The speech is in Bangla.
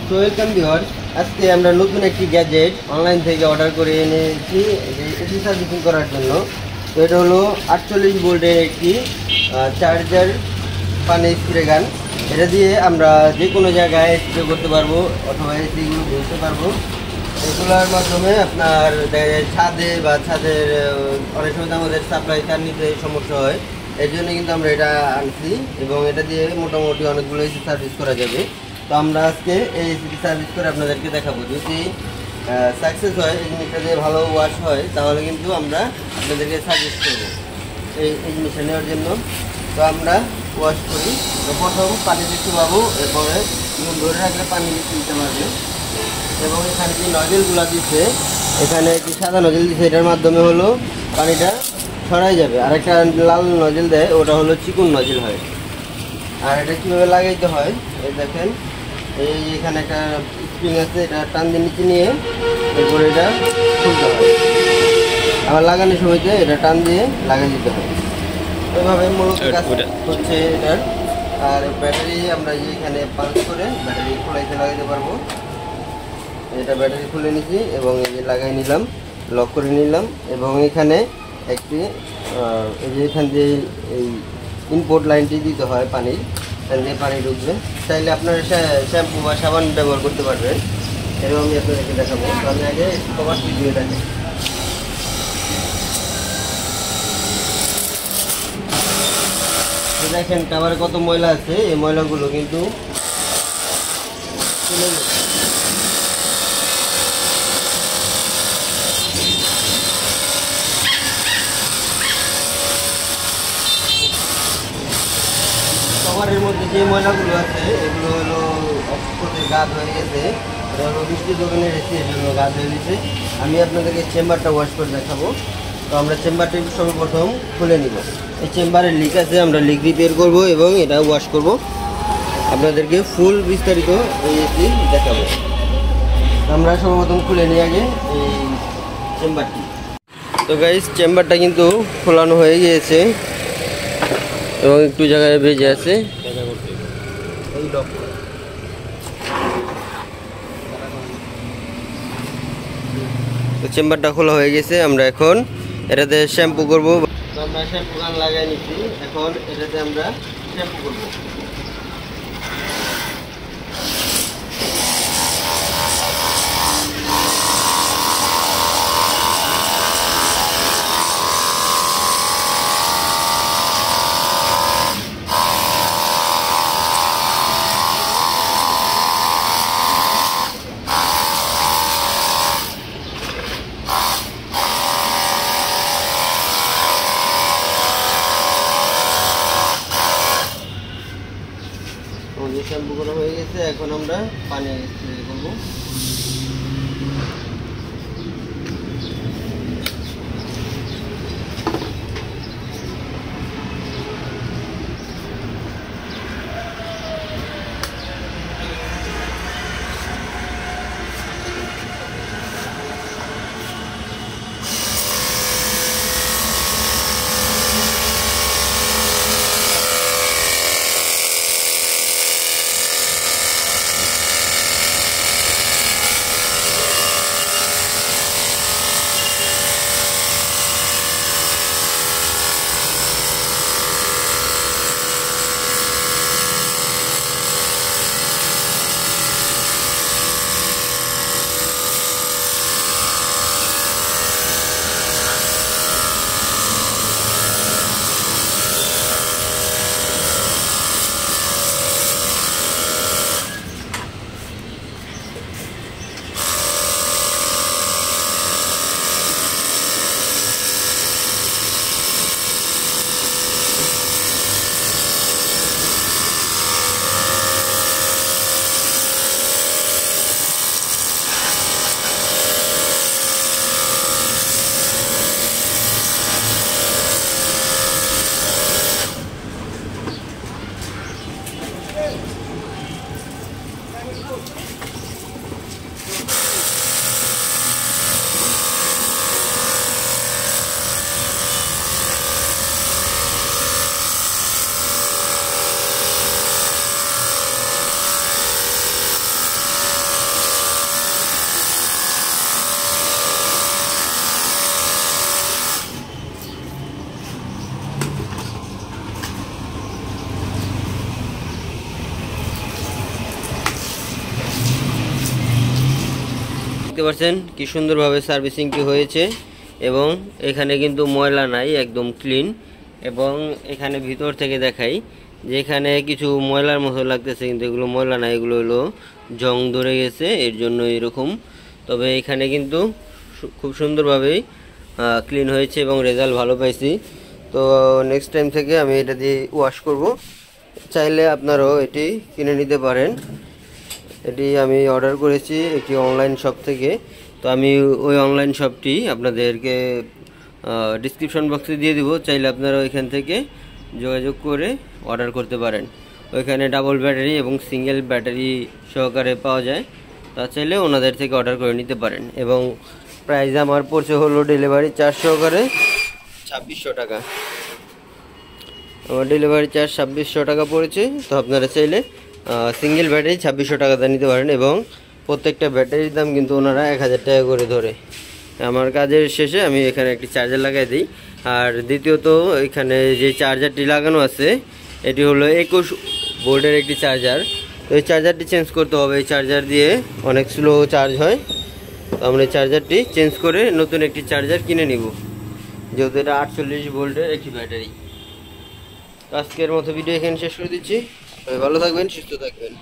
তো ওয়েলকাম ভিউয়ার্স, আজকে আমরা নতুন একটি গ্যাজেট অনলাইন থেকে অর্ডার করে এনেছি এসি সার্ভিসিং করার জন্য। তো এটা হলো 48 ভোল্টের একটি চার্জার পানি স্প্রে গান। এটা দিয়ে আমরা যে কোনো জায়গায় স্প্রে করতে পারবো অথবা এসিগুলো ধরতে পারবো। এগুলোর মাধ্যমে আপনার ছাদে বা ছাদের অনেক সময় আমাদের সাপ্লাই তার নিতে সমস্যা হয়, এর জন্য কিন্তু আমরা এটা আনছি এবং এটা দিয়ে মোটামুটি অনেকগুলো এসি সার্ভিস করা যাবে। তো আমরা আজকে এই এসি সার্ভিস করে আপনাদেরকে দেখাবো। যদি সাকসেস হয়, এই জিনিসটা দিয়ে ভালো ওয়াশ হয়, তাহলে কিন্তু আমরা আপনাদেরকে সাজেস্ট করবো এই জিনিসটা নেওয়ার জন্য। তো আমরা ওয়াশ করি। তো প্রথম পানি দিতে পাবো, এরপরে ধরে রাখলে পানি দিতে পারবে। এবং এখানে যে নজেলগুলো দিচ্ছে, এখানে একটি সাদা নজেল দিচ্ছে, এটার মাধ্যমে হলো পানিটা ছড়াই যাবে। আর একটা লাল নজেল দেয়, ওটা হলো চিকন নজেল হয়। আর এটা কীভাবে লাগাইতে হয়, এই দেখেন, এই এখানে একটা স্প্রিং আছে, এটা টান দিয়ে নিচে নিয়ে এরপরে এটা খুলতে হয়। আবার লাগানোর সময়তে এটা টান দিয়ে লাগাই দিতে হয়। ওইভাবে মূলত কাজ হচ্ছে এটার। আর ব্যাটারি আমরা এখানে পাঞ্চ করে ব্যাটারি খোলাইতে লাগাইতে পারবো। এটা ব্যাটারি খুলে নিচ্ছি এবং এই যে লাগাই নিলাম, লক করে নিলাম। এবং এখানে একটি এই যে এখান দিয়ে এই ইনপুট লাইনটি দিতে হয় পানির, এখান দিয়ে পানি ঢুকবে। চাইলে আপনারা শ্যাম্পু বা সাবান ব্যবহার করতে পারবেন। এরকম আমি আপনাদেরকে দেখাবো। আমি আগে কভার ভিডিও দেখাই। দেখেন কাভারে কত ময়লা আছে, এই ময়লাগুলো কিন্তু তুলে যাবে। কভারের মধ্যে যে ময়লাগুলো আছে, এগুলো হলো অক্সিজেনের গাদ হয়ে গেছে। এটা হলো বৃষ্টির দোকানে রেখে এর জন্য গাদ হয়ে গেছে। আমি আপনাদেরকে চেম্বারটা ওয়াশ করে দেখাবো। তো আমরা চেম্বারটা সর্বপ্রথম খুলে নিব। এই চেম্বারের লিক আছে, আমরা লিক রিপেয়ার করব এবং এটা ওয়াশ করব। আপনাদেরকে ফুল বিস্তারিত এই এসি দেখাবো। আমরা সর্বপ্রথম খুলে নিই আগে এই চেম্বারটি। তো গাইস, চেম্বারটা কিন্তু খোলানো হয়ে গিয়েছে এবং একটু জায়গায় ভেজে আছে। তো চেম্বারটা খোলা হয়ে গেছে। আমরা এখন এটাতে শ্যাম্পু করবো। তো আমরা শ্যাম্পু গান লাগাই নিচ্ছি, এখন এটাতে আমরা শ্যাম্পু করবো। আমাদের শ্যাম্পু করা হয়ে গেছে, এখন আমরা পানি স্প্রে করবো। দেখতে পাচ্ছেন কি সুন্দরভাবে সার্ভিসিংটি হয়েছে এবং এখানে কিন্তু ময়লা নাই, একদম ক্লিন। এবং এখানে ভিতর থেকে দেখাই যে এখানে কিছু ময়লার মতো লাগতেছে, কিন্তু এগুলো ময়লা না, এগুলো হলো জং ধরে গেছে, এর জন্য এরকম। তবে এখানে কিন্তু খুব সুন্দরভাবেই ক্লিন হয়েছে এবং রেজাল্ট ভালো পাইছি। তো নেক্সট টাইম থেকে আমি এটা দিয়ে ওয়াশ করব। চাইলে আপনারাও এটি কিনে নিতে পারেন। এটি আমি অর্ডার করেছি একটি অনলাইন শপ থেকে। তো আমি ওই অনলাইন শপটি আপনাদেরকে ডিসক্রিপশন বক্সে দিয়ে দিব, চাইলে আপনারা ওইখান থেকে যোগাযোগ করে অর্ডার করতে পারেন। ওইখানে ডাবল ব্যাটারি এবং সিঙ্গেল ব্যাটারি সহকারে পাওয়া যায়, তা চাইলে ওনাদের থেকে অর্ডার করে নিতে পারেন। এবং প্রাইস আমার পড়ছে হলো ডেলিভারি চার্জ সহকারে 2600 টাকা। আমার ডেলিভারি চার্জ 2600 টাকা পড়েছে। তো আপনারা চাইলে সিঙ্গেল ব্যাটারি 2600 টাকাতে নিতে পারেন এবং প্রত্যেকটা ব্যাটারির দাম কিন্তু ওনারা 1000 টাকা করে ধরে। আমার কাজের শেষে আমি এখানে একটি চার্জার লাগাই দিই। আর দ্বিতীয়ত এখানে যে চার্জারটি লাগানো আছে এটি হলো 21 ভোল্টের একটি চার্জার। তো এই চার্জারটি চেঞ্জ করতে হবে, এই চার্জার দিয়ে অনেক স্লো চার্জ হয়। তো আমরা এই চার্জারটি চেঞ্জ করে নতুন একটি চার্জার কিনে নিব, যেহেতু এটা 48 ভোল্টের একটি ব্যাটারি। আজকের মতো ভিডিও এখানে শেষ করে দিচ্ছি। ভালো থাকবেন, সুস্থ থাকবেন।